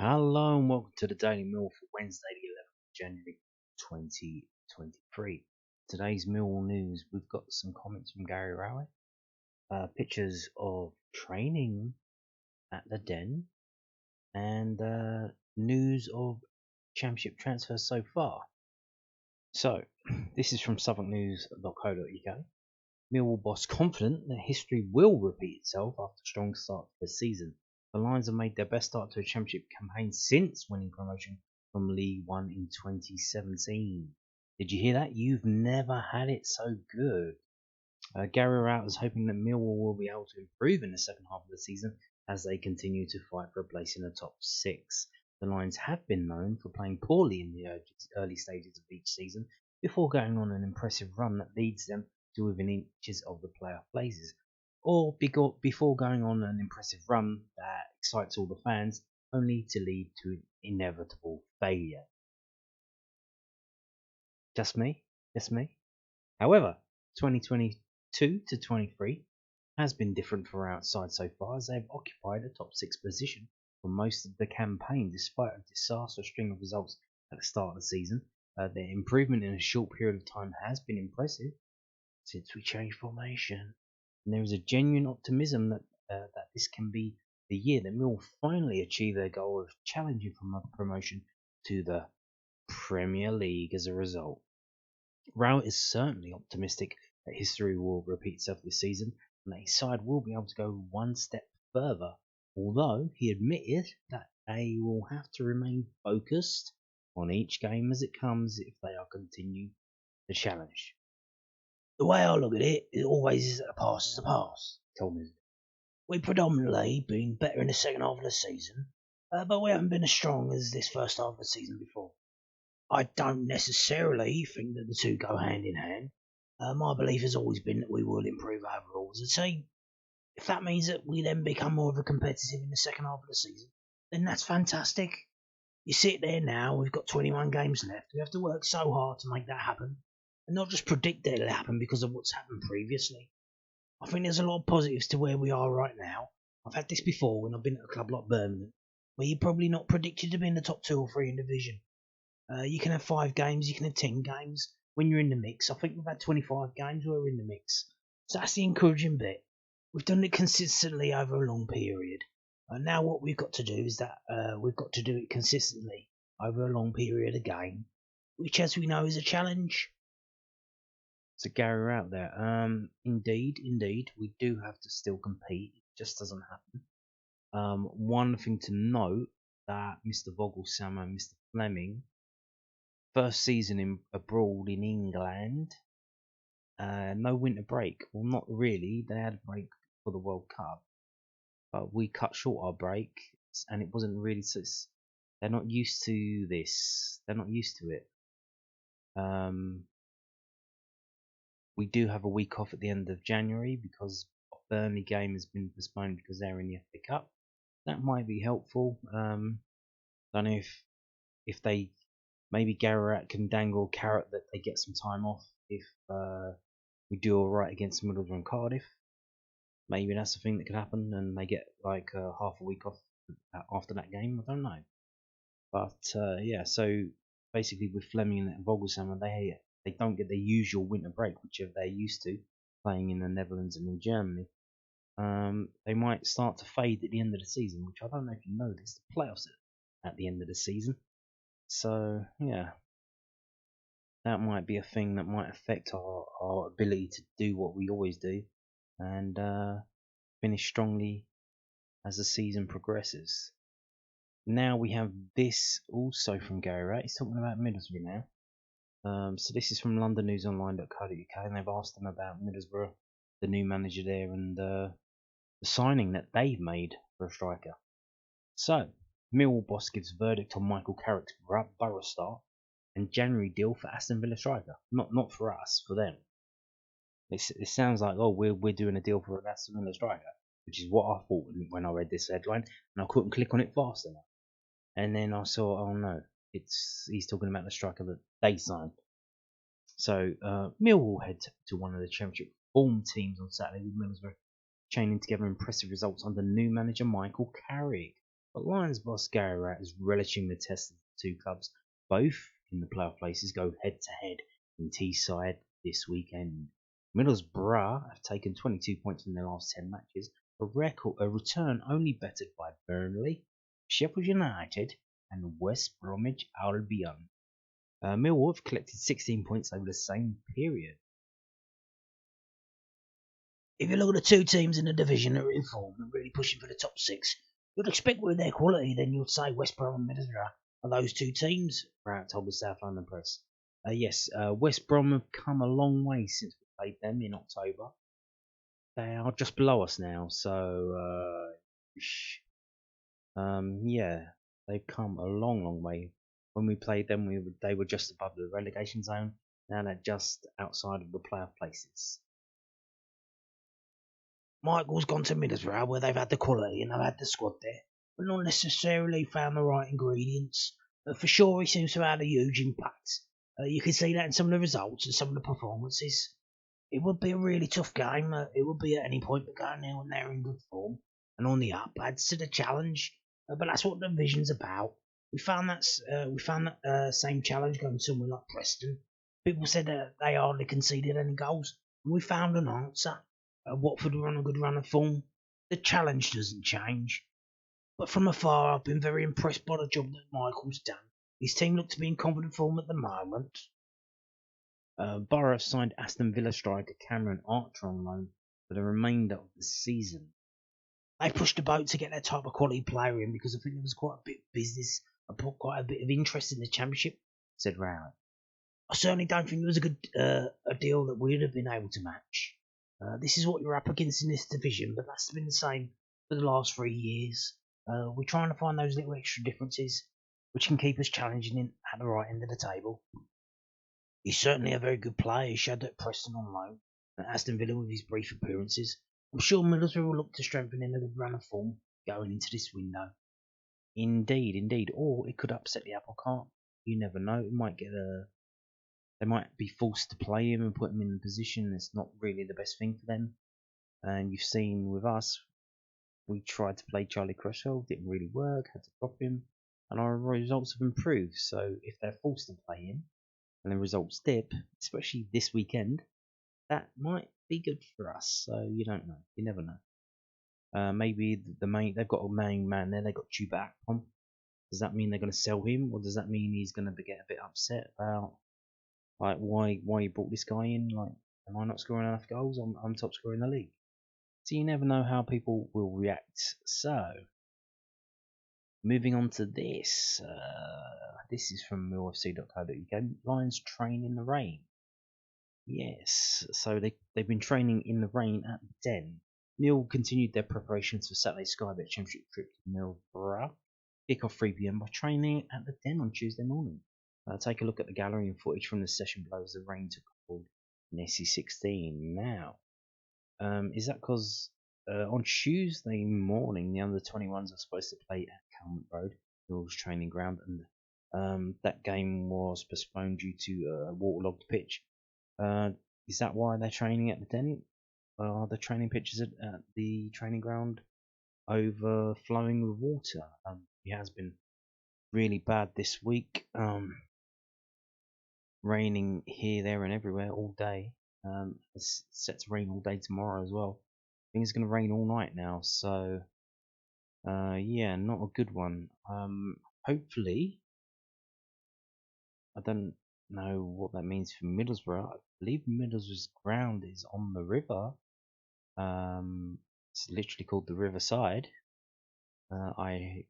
Hello and welcome to the Daily Mill for Wednesday, the 11th of January 2023. Today's Millwall news, we've got some comments from Gary Rowett, pictures of training at the Den, and news of Championship transfers so far. So, this is from southwarknews.co.uk. Millwall boss confident that history will repeat itself after a strong start to the season. The Lions have made their best start to a Championship campaign since winning promotion from League One in 2017. Did you hear that? You've never had it so good. Gary Rowett is hoping that Millwall will be able to improve in the second half of the season as they continue to fight for a place in the top six. The Lions have been known for playing poorly in the early stages of each season before going on an impressive run that leads them to within inches of the playoff places, or before going on an impressive run that excites all the fans, only to lead to an inevitable failure. Just me? Just me? However, 2022 to 23 has been different for our side so far, as they have occupied a top six position for most of the campaign despite a disastrous string of results at the start of the season. Their improvement in a short period of time has been impressive since we changed formation, and there is a genuine optimism that this can be the year that Mill finally achieve their goal of challenging for promotion to the Premier League as a result. Rowett is certainly optimistic that history will repeat itself this season and that his side will be able to go one step further, although he admitted that they will have to remain focused on each game as it comes if they are continue the challenge. The way I look at it, it always is that a pass is a pass, he told me. We've predominantly been better in the second half of the season, but we haven't been as strong as this first half of the season before. I don't necessarily think that the two go hand in hand. My belief has always been that we will improve overall as a team. If that means that we then become more of a competitive in the second half of the season, then that's fantastic. You sit there now, we've got 21 games left. We have to work so hard to make that happen, and not just predict that it'll happen because of what's happened previously. I think there's a lot of positives to where we are right now. I've had this before when I've been at a club like Birmingham, where you're probably not predicted to be in the top 2 or 3 in division. You can have 5 games, you can have 10 games when you're in the mix. I think we've had 25 games where we're in the mix. So that's the encouraging bit. We've done it consistently over a long period. And now what we've got to do is that we've got to do it consistently over a long period again, which, as we know, is a challenge. So Gary out there. Indeed, we do have to still compete. It just doesn't happen. One thing to note that Mr. Vogelsam and Mr. Fleming, first season abroad in England, no winter break. Well, not really. They had a break for the World Cup, but we cut short our break, and it wasn't really. So they're not used to this. They're not used to it. We do have a week off at the end of January because Burnley game has been postponed because they're in the FA Cup. That might be helpful. Don't know if they maybe Garrett can dangle a carrot that they get some time off if we do all right against Middlesbrough and Cardiff. Maybe that's the thing that could happen, and they get like half a week off after that game. I don't know, but yeah. So basically, with Fleming and Vogelsam, they don't get the usual winter break, which they're used to playing in the Netherlands and in Germany. They might start to fade at the end of the season, which I don't know if you know this. The playoffs at the end of the season, so yeah, that might be a thing that might affect our ability to do what we always do and finish strongly as the season progresses. Now we have this also from Gary Rowett. He's talking about Middlesbrough now. So this is from londonnewsonline.co.uk, and they've asked him about Middlesbrough, the new manager there, and the signing that they've made for a striker. So, Millwall boss gives verdict on Michael Carrick's Borough start and January deal for Aston Villa striker. Not for us, for them. It sounds like, oh, we're doing a deal for an Aston Villa striker, which is what I thought when I read this headline, and I couldn't click on it fast enough. And then I saw, oh no, he's talking about the striker that they signed. So Millwall head to one of the Championship form teams on Saturday with Middlesbrough, chaining together impressive results under new manager Michael Carrick. But Lions boss Gary Rowett is relishing the test of the two clubs, both in the playoff places, go head to head in Teesside this weekend. Middlesbrough have taken 22 points in their last 10 matches, a return only bettered by Burnley, Sheffield United, and West Bromwich Albion. Millwall have collected 16 points over the same period. If you look at the two teams in the division that are in form and really pushing for the top six, you'd expect with their quality, then you'd say West Brom and Middlesbrough are those two teams, Rowett told the South London Press. Yes, West Brom have come a long way since we played them in October. They are just below us now, so yeah, they've come a long way. When we played them, they were just above the relegation zone. Now they're just outside of the playoff places. Michael's gone to Middlesbrough, where they've had the quality and they've had the squad there, but not necessarily found the right ingredients. For sure, he seems to have had a huge impact. You can see that in some of the results and some of the performances. It would be a really tough game. It would be at any point, but going there when they're in good form and on the up adds to the challenge. But that's what the division's about. We found that same challenge going somewhere like Preston. People said that they hardly conceded any goals, and we found an answer. Watford were on a good run of form. The challenge doesn't change. But from afar, I've been very impressed by the job that Michael's done. His team look to be in confident form at the moment. Borough signed Aston Villa striker Cameron Archer on loan for the remainder of the season. They pushed the boat to get that type of quality player in because I think there was quite a bit of business and quite a bit of interest in the Championship, said Rowett. I certainly don't think it was a deal that we'd have been able to match. This is what you're up against in this division, but that's been the same for the last 3 years. We're trying to find those little extra differences which can keep us challenging at the right end of the table. He's certainly a very good player. He showed at Preston on loan and Aston Villa with his brief appearances. I'm sure Middlesbrough will look to strengthen in a good run of form going into this window. Indeed. Or it could upset the apple cart. You never know. They might be forced to play him and put him in a position that's not really the best thing for them. And you've seen with us, we tried to play Charlie Cresswell, didn't really work, had to drop him, and our results have improved. So if they're forced to play him and the results dip, especially this weekend, that might be good for us. So you don't know, you never know. Maybe they've got a main man there. They've got Chuba Akpom. Does that mean they're going to sell him, or does that mean he's going to get a bit upset about like why you brought this guy in? Like, am I not scoring enough goals? I'm top scorer in the league. So you never know how people will react. So moving on to this. This is from millfc.co.uk. Lions train in the rain. Yes, so they've been training in the rain at the Den. Mill continued their preparations for Saturday's Sky Bet Championship trip to Middlsbrough. Kick off 3 PM by training at the Den on Tuesday morning. Take a look at the gallery and footage from the session below as the rain took hold in SC16. Now, is that because on Tuesday morning the under-21s are supposed to play at Calmont Road, Mill's training ground, and that game was postponed due to a waterlogged pitch. Is that why they're training at the Den? Are the training pitches at the training ground overflowing with water? It has been really bad this week. Raining here, there, and everywhere all day. It's set to rain all day tomorrow as well. I think it's going to rain all night now, so yeah, not a good one. Hopefully, I don't know what that means for Middlesbrough. I believe Middlesbrough's ground is on the river. It's literally called the Riverside. I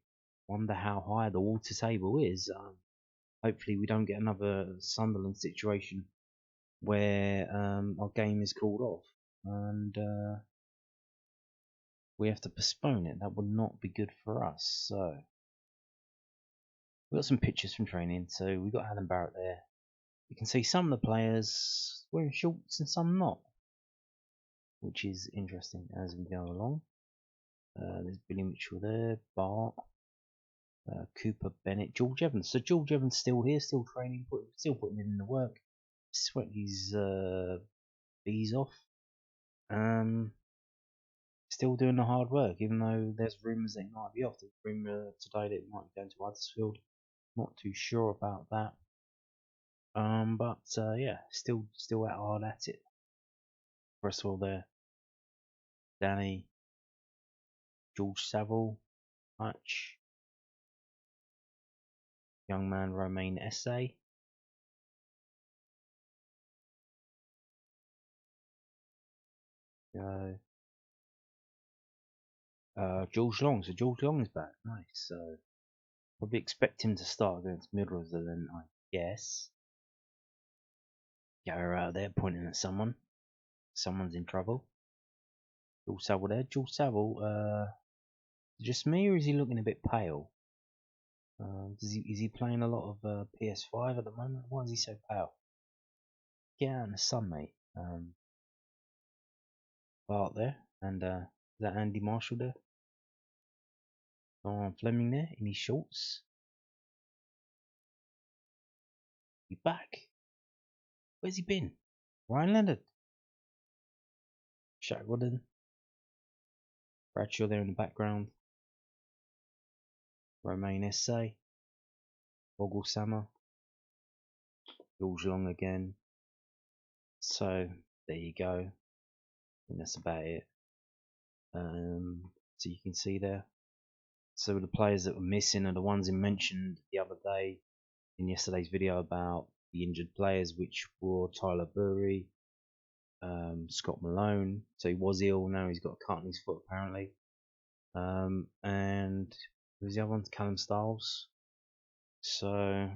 wonder how high the water table is. Hopefully we don't get another Sunderland situation where our game is called off and we have to postpone it. That would not be good for us. So we've got some pictures from training. So we've got Alan Barrett there. You can see some of the players wearing shorts and some not, which is interesting as we go along. There's Billy Mitchell there, Bart, Cooper Bennett, George Evans. So George Evans still here, still training, still putting in the work. Sweat his bees off. still doing the hard work, even though there's rumours that he might be off. There's rumour today that he might be going to Huddersfield. Not too sure about that. But yeah, still out hard at it. First of all, there, Danny, George Saville, Hutch, young man Romain Essay. George Long. So George Long is back. Nice. So probably expect him to start against Middlesbrough then, I guess. Gary out there pointing at someone. Someone's in trouble. George Saville there. George Saville, just me or is he looking a bit pale? Is he playing a lot of PS5 at the moment? Why is he so pale? Get out in the sun, mate. Bart there, and is that Andy Marshall there? Fleming there in his shorts. He back. Where's he been? Ryan Leonard. Shaq Wooden. Bradshaw there in the background. Romain Essay. Bogle Sammer. George Long again. So there you go. I think that's about it. So you can see there. So the players that were missing are the ones he mentioned the other day in yesterday's video about the injured players, which were Tyler Burry, Scott Malone. So he was ill. Now he's got a cut in his foot apparently. And who's the other one? Callum Stiles. So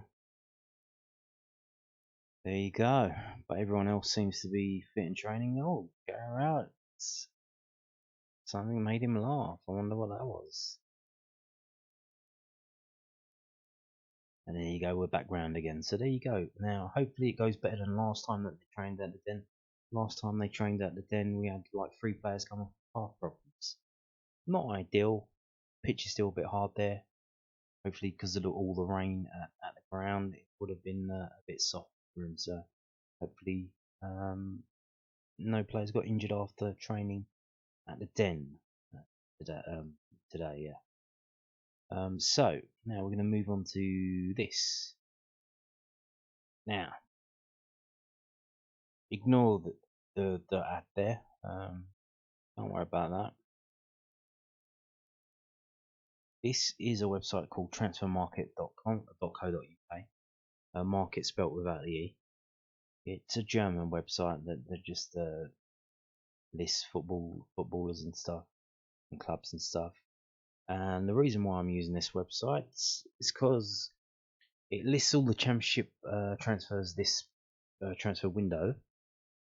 there you go. But everyone else seems to be fit in training. Oh, Rowett. Something made him laugh. I wonder what that was. And there you go, we're back round again. So there you go. Now, hopefully it goes better than last time that they trained at the Den. Last time they trained at the Den, we had like 3 players come off path problems. Not ideal. Pitch is still a bit hard there. Hopefully, because of all the rain at the ground, it would have been a bit soft for him. So hopefully, no players got injured after training at the Den today. Yeah. So now we're going to move on to this. Now, ignore the ad there. Don't worry about that. This is a website called transfermarket.co.uk. Market spelt without the E. It's a German website that just lists footballers and stuff, and clubs and stuff. And the reason why I'm using this website is because it lists all the championship transfers this transfer window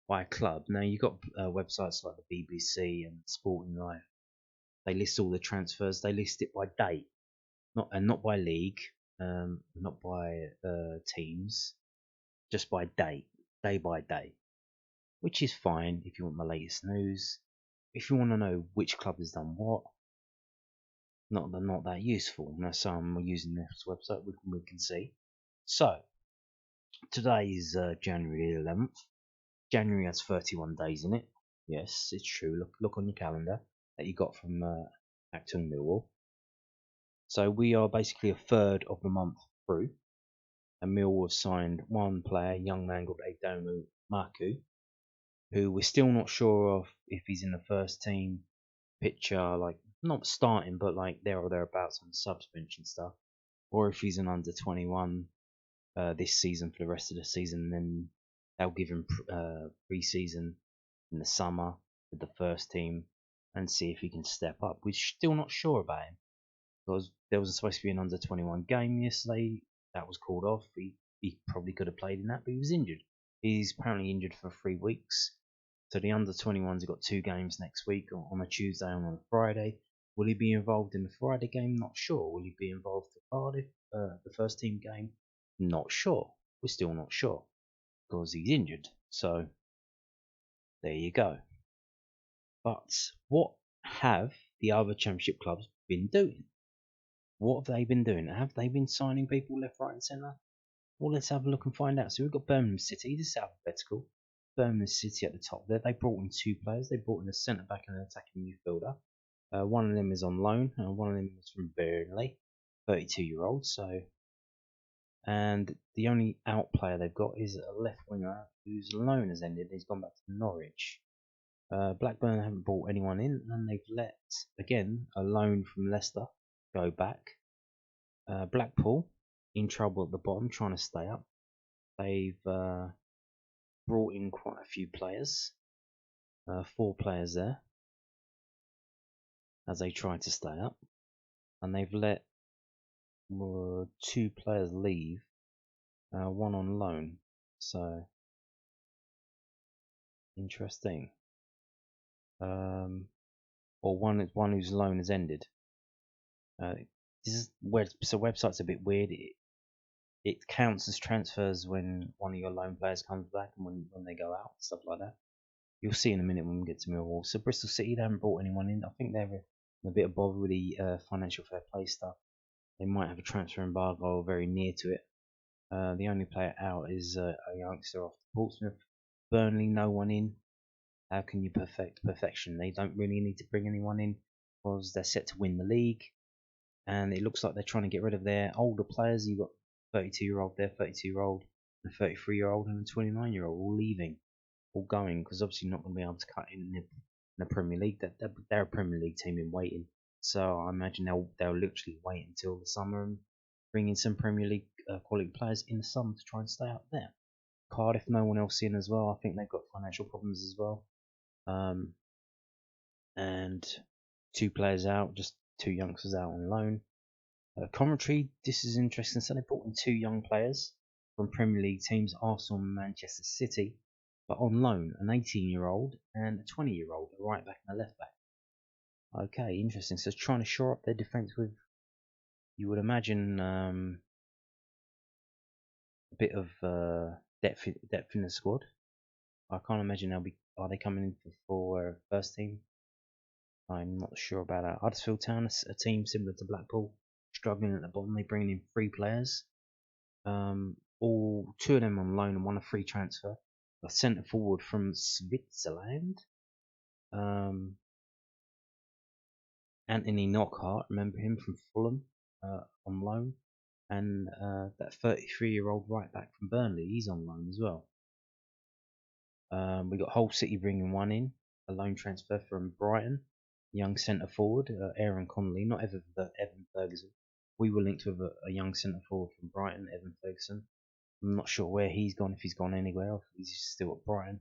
by club. Now you've got websites like the BBC and Sporting Life. They list all the transfers. They list it by date, not by league, not by teams, just by date, day by day, which is fine if you want the latest news. If you want to know which club has done what, not that useful. Now, so I'm using this website. We can see. So today is January 11th. January has 31 days in it. Yes, it's true. Look on your calendar that you got from Acton Millwall. So we are basically a third of the month through, and Millwall have signed one player, a young man called Adomu Maku, who we're still not sure of if he's in the first team picture, like not starting, but like there or thereabouts on the subs bench and stuff, or if he's an under 21 this season for the rest of the season. And then they'll give him pre-season in the summer with the first team and see if he can step up. We're still not sure about him because there was supposed to be an under 21 game yesterday that was called off. He probably could have played in that, but he was injured. He's apparently injured for 3 weeks. So the under 21s have got 2 games next week, on a Tuesday and on a Friday. Will he be involved in the Friday game? Not sure. Will he be involved for Cardiff, the first team game? Not sure. We're still not sure because he's injured. So there you go. But what have the other championship clubs been doing? What have they been doing? Have they been signing people left, right, and centre? Well, let's have a look and find out. So we've got Birmingham City. This is alphabetical. Birmingham City at the top there. They brought in 2 players. They brought in a centre back and an attacking midfielder. One of them is on loan, and one of them is from Burnley, 32-year-old. So, and the only out player they've got is a left winger whose loan has ended. He's gone back to Norwich. Blackburn haven't brought anyone in, and they've let again a loan from Leicester go back. Blackpool in trouble at the bottom, trying to stay up. They've brought in quite a few players, 4 players there, as they try to stay up, and they've let 2 players leave, 1 on loan. So interesting. Or one whose loan has ended. This is where so website's a bit weird. It counts as transfers when one of your loan players comes back and when they go out, stuff like that. You'll see in a minute when we get to Millwall. So Bristol City, they haven't brought anyone in. I think they're in a bit of bother with the financial fair play stuff. They might have a transfer embargo or very near to it. The only player out is a youngster off Portsmouth. Burnley, no one in. How can you perfect perfection? They don't really need to bring anyone in because they're set to win the league. And it looks like they're trying to get rid of their older players. You've got 32-year-old there, 32-year-old, and a 33-year-old and a 29-year-old all leaving, all going, because obviously not going to be able to cut in the Premier League. They're a Premier League team in waiting. So I imagine they'll literally wait until the summer and bring in some Premier League quality players in the summer to try and stay up there. Cardiff, no one else in as well. I think they've got financial problems as well. And 2 players out, just 2 youngsters out on loan. Commentary, this is interesting. So they brought in 2 young players from Premier League teams, Arsenal and Manchester City, but on loan, an 18-year-old and a 20-year-old, a right back and a left back. Okay, interesting. So trying to shore up their defence with, you would imagine, a bit of depth in the squad. I can't imagine are they coming in for first team? I'm not sure about that. Huddersfield Town, a team similar to Blackpool, struggling at the bottom. They bring in 3 players, all 2 of them on loan and 1 a free transfer. A centre forward from Switzerland, Anthony Knockhart, remember him from Fulham, on loan, and that 33-year-old right back from Burnley, he's on loan as well. We got Hull City bringing 1 in, a loan transfer from Brighton. Young centre forward, Aaron Connolly, not Evan Ferguson. We were linked with a young centre forward from Brighton, Evan Ferguson. I'm not sure where he's gone, if he's gone anywhere, or if he's still at Brighton.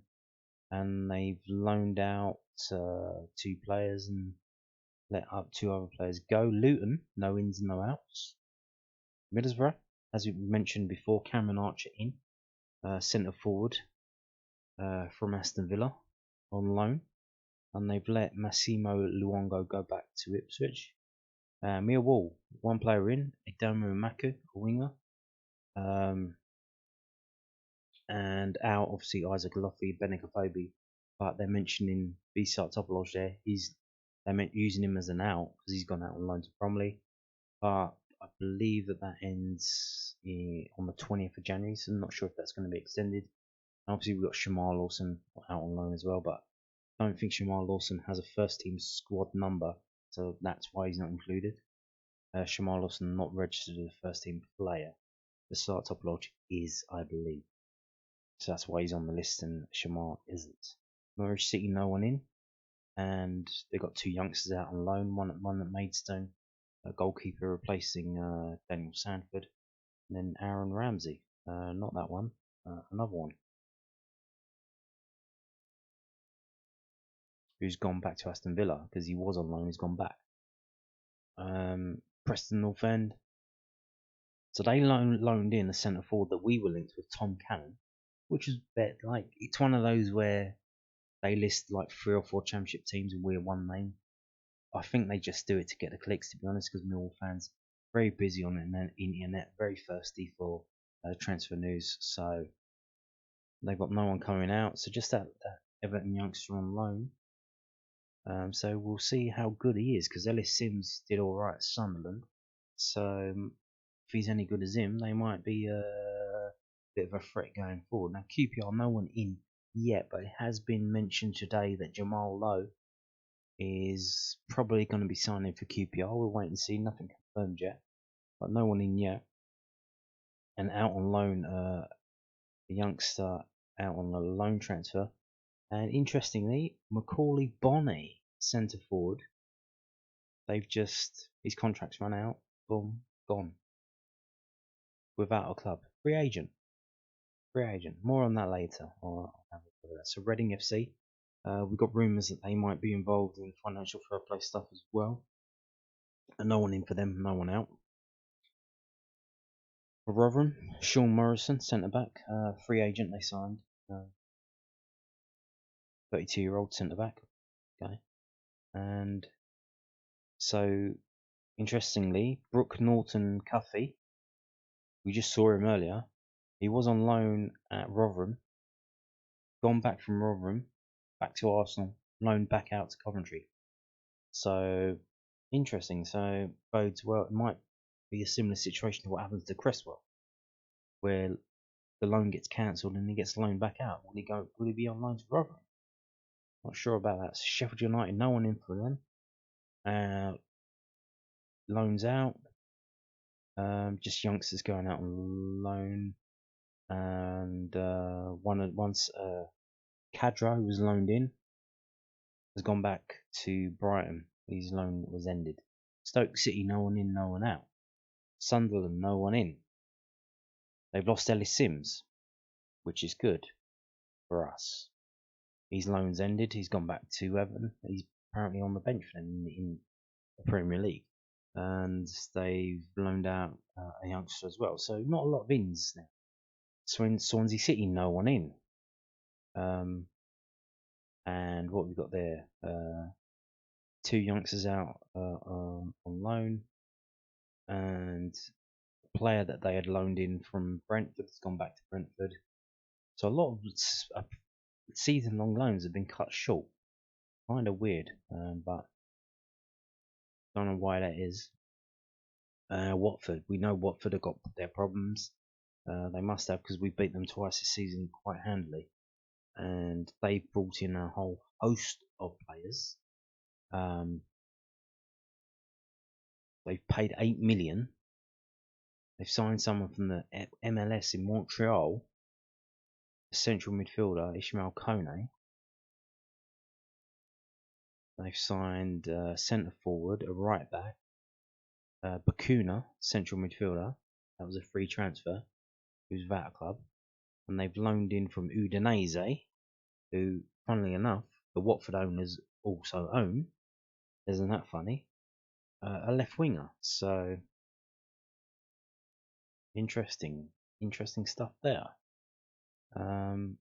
And they've loaned out 2 players and let up 2 other players go. Luton, no ins and no outs. Middlesbrough, as we mentioned before, Cameron Archer in, centre forward from Aston Villa on loan. And they've let Massimo Luongo go back to Ipswich. Millwall, 1 player in, Edomu Maku, a winger. And out, obviously, Isaac Loffey, Benikofobi. But they're mentioning B-Sart Topolog there. They're using him as an out because he's gone out on loan to Bromley. But I believe that ends on the 20th of January, so I'm not sure if that's going to be extended. And obviously, we've got Shamar Lawson out on loan as well, but I don't think Shamar Lawson has a first team squad number, so that's why he's not included. Shamar Lawson not registered as a first team player. The start topology is, I believe. So that's why he's on the list and Shamar isn't. Norwich City, no one in. And they've got 2 youngsters out on loan, one at Maidstone, a goalkeeper replacing Daniel Sanford, and then Aaron Ramsey. Not that one, another one. Who's gone back to Aston Villa because he was on loan, he's gone back. Preston North End. So they loaned in a centre forward that we were linked with, Tom Cannon, which is like, it's one of those where they list like 3 or 4 championship teams and we're one name. I think they just do it to get the clicks, to be honest, because Millwall fans very busy on the internet, very thirsty for transfer news. So they've got no one coming out. So just that Everton youngster on loan. So we'll see how good he is, because Ellis Sims did all right at Sunderland. So if he's any good as him, they might be a bit of a threat going forward. Now QPR, no one in, yet, but it has been mentioned today that Jamal Lowe is probably going to be signing for QPR. We'll wait and see. Nothing confirmed yet, but no one in yet. And out on loan, a youngster out on a loan transfer. And interestingly, Macaulay Bonne, centre forward, his contract's run out, boom, gone. Without a club. Free agent. More on that later. I'll have a look at that. So Reading FC, we've got rumours that they might be involved in financial fair play stuff as well. And no one in for them, no one out. For Rotherham, Sean Morrison, centre back, free agent they signed. 32-year-old centre back. Okay. And so, interestingly, Brooke Norton Cuffy, we just saw him earlier. He was on loan at Rotherham, gone back from Rotherham, back to Arsenal, loaned back out to Coventry. So, interesting. So, bodes well. It might be a similar situation to what happens to Cresswell, where the loan gets cancelled and he gets loaned back out. Will he be on loan to Rotherham? Not sure about that. Sheffield United, no one in for them. Loans out. Just youngsters going out on loan. And once Cadro, who was loaned in, has gone back to Brighton. His loan was ended. Stoke City, no one in, no one out. Sunderland, no one in. They've lost Ellis Sims, which is good for us. His loan's ended. He's gone back to Everton. He's apparently on the bench in the Premier League. And they've loaned out a youngster as well. So not a lot of ins now. Swansea City, no one in. And what we've got there, 2 youngsters out on loan, and a player that they had loaned in from Brentford has gone back to Brentford. So a lot of season-long loans have been cut short. Kind of weird, but don't know why that is. Watford, we know Watford have got their problems. They must have, because we beat them twice this season quite handily. And they've brought in a whole host of players. They've paid 8 million. They've signed someone from the MLS in Montreal, a central midfielder, Ishmael Kone. They've signed centre forward, a right back, Bakuna, central midfielder. That was a free transfer. Who's Vata Club. And they've loaned in from Udinese, who, funnily enough, the Watford owners also own. Isn't that funny? A left winger. So, interesting stuff there. And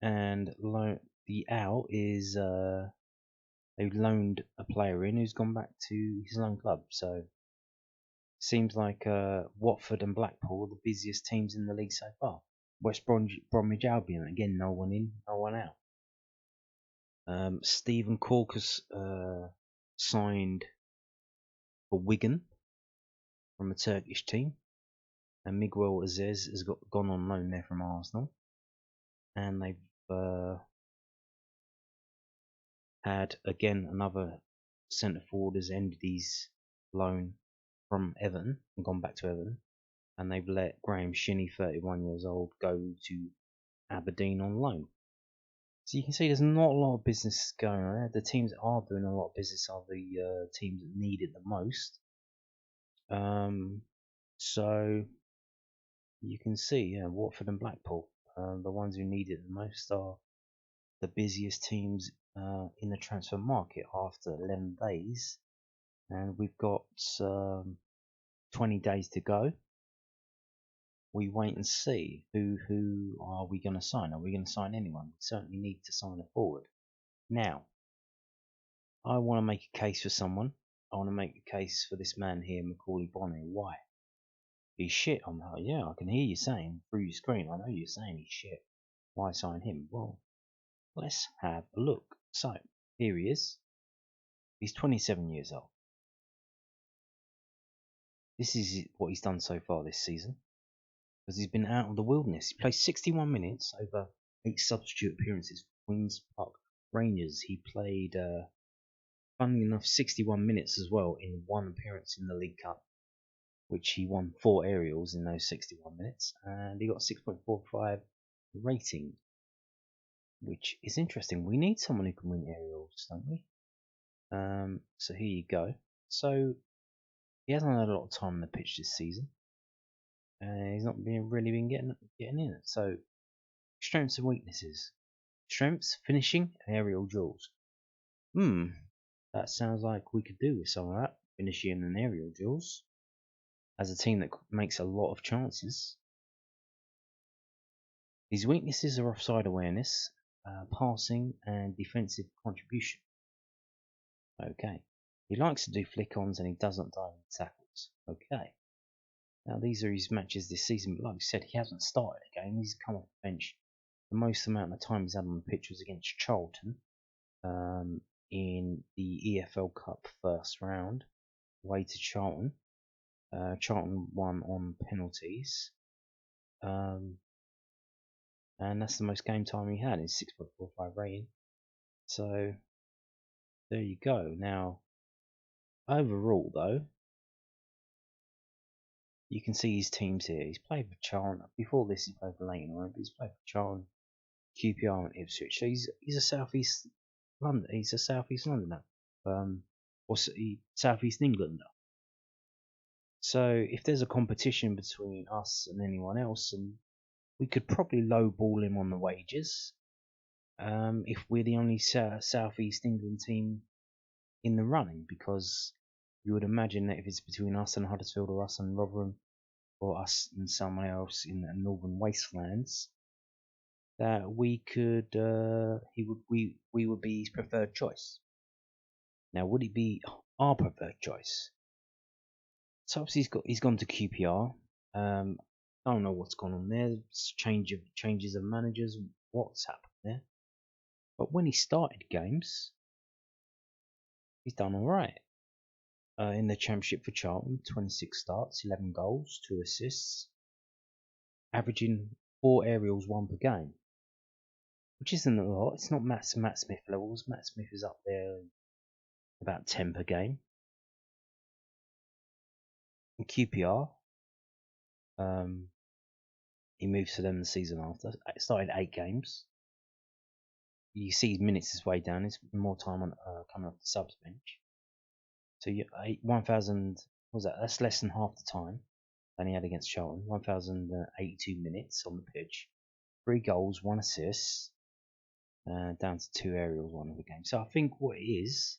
the out is they loaned a player in who's gone back to his own club. So, seems like Watford and Blackpool are the busiest teams in the league so far. West Bromwich Albion, again, no one in, no one out. Stephen Cork has signed for Wigan from a Turkish team. And Miguel Aziz has gone on loan there from Arsenal. And they've had, again, another centre forward has ended his loan from Everton and gone back to Everton. And they've let Graham Shinney, 31 years old, go to Aberdeen on loan. So you can see there's not a lot of business going on there. The teams that are doing a lot of business are the teams that need it the most. So you can see, Watford and Blackpool, the ones who need it the most, are the busiest teams in the transfer market after 11 days. And we've got 20 days to go. We wait and see who are we going to sign. Are we going to sign anyone? We certainly need to sign a forward. Now, I want to make a case for someone. I want to make a case for this man here, Macaulay Bonne. Why? He's shit. I'm like, yeah, I can hear you saying through your screen. I know you're saying he's shit. Why sign him? Well, let's have a look. So, here he is. He's 27 years old. This is what he's done so far this season. Because he's been out of the wilderness. He played 61 minutes over 8 substitute appearances for Queen's Park Rangers. He played, funnily enough, 61 minutes as well in one appearance in the League Cup, which he won 4 aerials in those 61 minutes, and he got 6.45 rating, which is interesting. We need someone who can win aerials, don't we? So here you go. So he hasn't had a lot of time on the pitch this season, and he's not really been getting in it. So strengths and weaknesses. Strengths: finishing and aerial duels. That sounds like we could do with some of that, finishing and aerial duels, as a team that makes a lot of chances. His weaknesses are offside awareness, passing, and defensive contribution. Okay. He likes to do flick-ons and he doesn't dive in tackles. Okay. Now these are his matches this season, but like I said, he hasn't started a game. He's come off the bench. The most amount of time he's had on the pitch was against Charlton in the EFL Cup first round, away to Charlton. Charlton won on penalties. And that's the most game time he had, is 6.45 rating. So there you go. Now, overall though, you can see his teams here. He's played for Charlton. Before this, he played for Leighton Orient, but he's played for Charlton, QPR, and Ipswich. So he's a Southeast London. He's a Southeast Londoner, or Southeast Englander. So if there's a competition between us and anyone else, and we could probably lowball him on the wages, if we're the only Southeast England team in the running, because you would imagine that if it's between us and Huddersfield, or us and Rotherham, or us and someone else in the northern wastelands, that we could, we would be his preferred choice. Now, would it be our preferred choice? So obviously he's gone to QPR. I don't know what's gone on there. It's changes of managers. What's happened there? But when he started games, he's done all right. In the Championship for Charlton, 26 starts, 11 goals, 2 assists, averaging 4 aerials, 1 per game, which isn't a lot. It's not Matt Smith levels. Matt Smith is up there about 10 per game. In QPR, he moved to them the season after. Started 8 games. You see his minutes his way down. It's more time on coming off the subs bench. So 1,000. What was that? That's less than half the time than he had against Charlton. 1,082 minutes on the pitch. 3 goals, 1 assist, down to 2 aerials, 1 of the game. So I think what it is,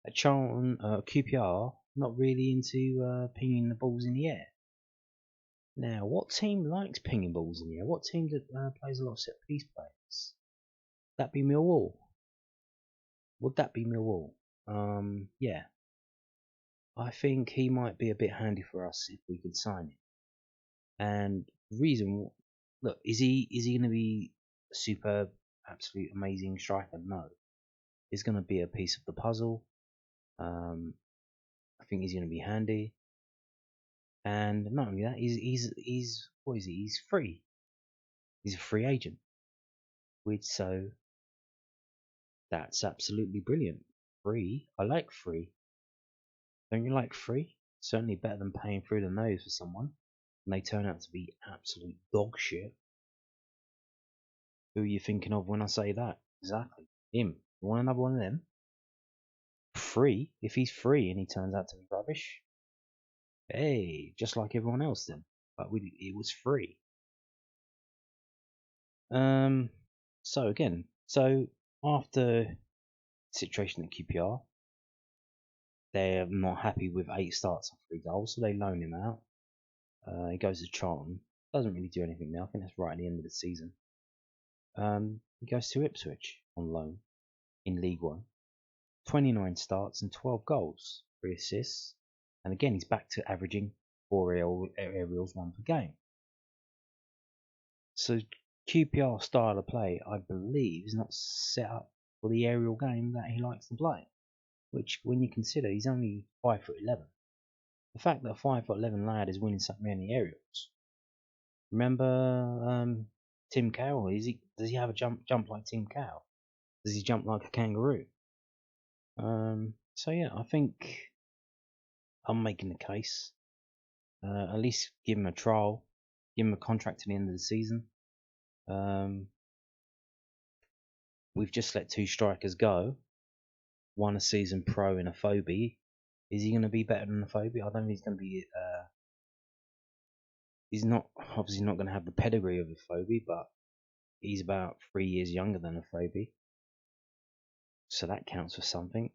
at Charlton, QPR, not really into pinging the balls in the air. Now, what team likes pinging balls in the air? What team that plays a lot of set piece plays? Would that be Millwall? Would that be Millwall? Yeah. I think he might be a bit handy for us if we could sign him. And the reason, look, is he going to be a superb, absolute amazing striker? No. He's going to be a piece of the puzzle. I think he's going to be handy. And not only that, he's what is he? He's free. He's a free agent. So that's absolutely brilliant. Free. I like free. Don't you like free? Certainly better than paying through the nose for someone, and they turn out to be absolute dog shit. Who are you thinking of when I say that? Exactly. Him. You want another one of them? Free? If he's free and he turns out to be rubbish, hey, just like everyone else then. But it was free. So after the situation at QPR, they're not happy with 8 starts and 3 goals, so they loan him out. He goes to Charlton. Doesn't really do anything now. I think that's right at the end of the season. He goes to Ipswich on loan in League One. 29 starts and 12 goals, 3 assists, and again he's back to averaging 4 aerials, 1 per game. So QPR style of play, I believe, is not set up for the aerial game that he likes to play. Which, when you consider he's only 5'11", the fact that a 5'11" lad is winning so many aerials. Remember Tim Cowell? Does he have a jump like Tim Cowell? Does he jump like a kangaroo? So yeah, I think I'm making the case. At least give him a trial, give him a contract to the end of the season. We've just let 2 strikers go. One a season pro in a Phobie. Is he going to be better than a Phobie? I don't think he's going to be. He's not obviously not going to have the pedigree of a Phobie, but he's about 3 years younger than a Phobie, so that counts for something.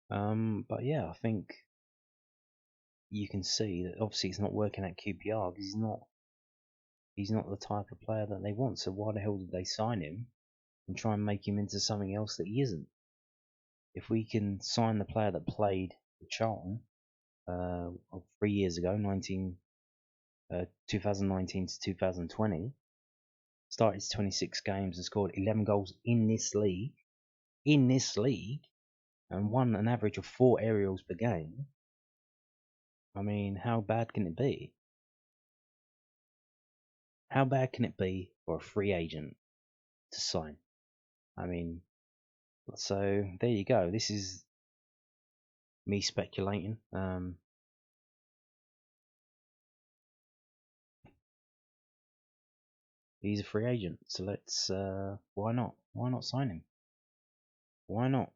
But yeah, I think you can see that obviously it's not working at QPR because he's not the type of player that they want. So why the hell did they sign him and try and make him into something else that he isn't? If we can sign the player that played for Charlton 3 years ago, 2019 to 2020, started 26 games and scored 11 goals in this league, and won an average of 4 aerials per game. I mean, how bad can it be? How bad can it be for a free agent to sign? I mean, so there you go. This is me speculating. He's a free agent, so let's. Why not? Why not sign him? Why not?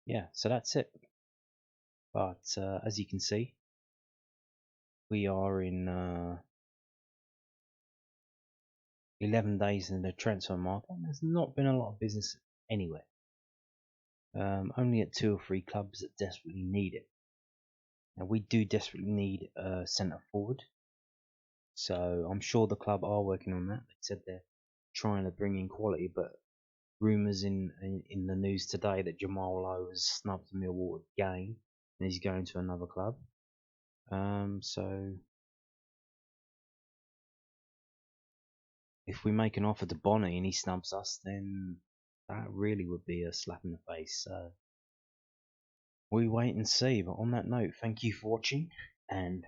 Yeah. So that's it. But as you can see, we are in 11 days in the transfer market. There's not been a lot of business anywhere. Only at 2 or 3 clubs that desperately need it. Now we do desperately need a centre forward, so I'm sure the club are working on that. They said they're trying to bring in quality, but rumours in the news today that Jamal Lowe has snubbed Millwall again and he's going to another club. So if we make an offer to Bonnie and he snubs us, then that really would be a slap in the face. So we wait and see. But on that note, thank you for watching, and